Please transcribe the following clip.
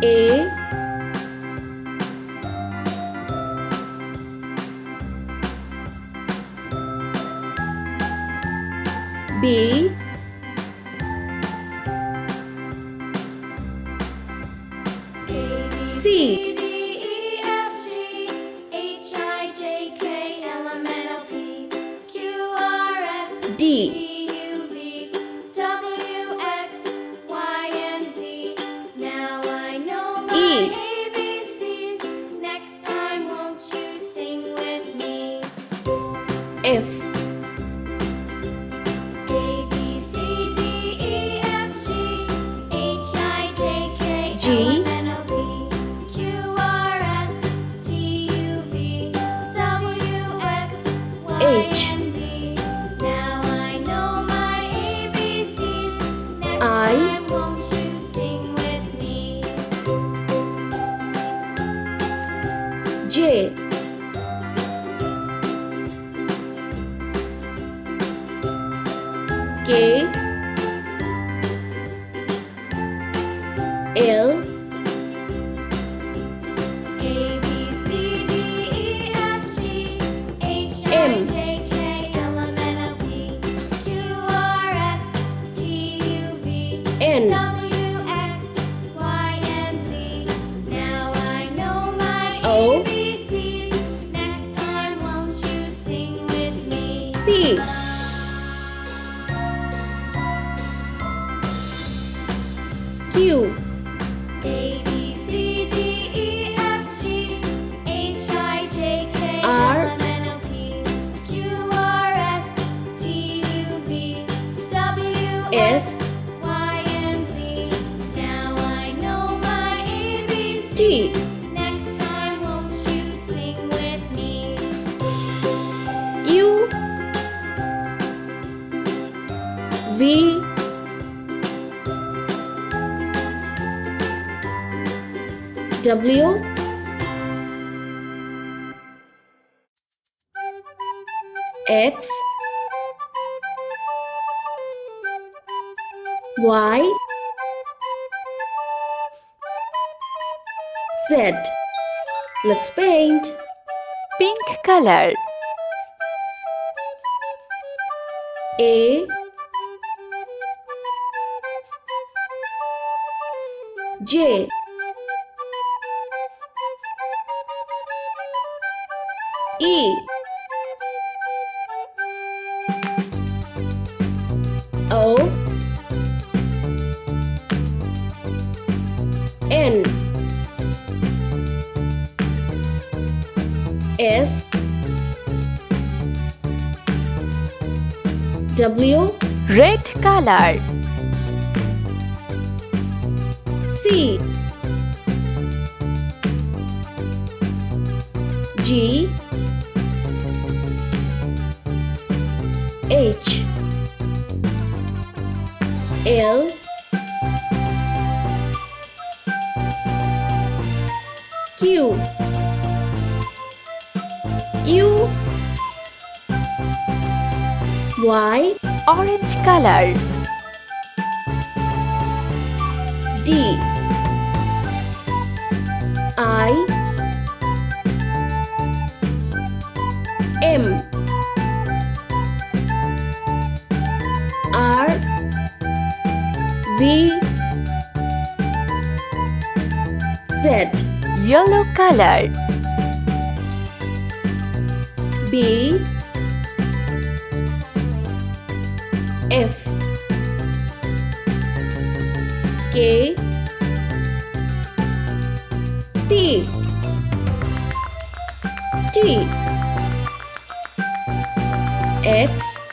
A B C D E F G H I J K L M N O P Q R S T U V W X Y Z. Let's paint. Pink color. A J E O N S W Red color. C G H L Q U Y Orange color. D I M R V Z Yellow color. B F K T T X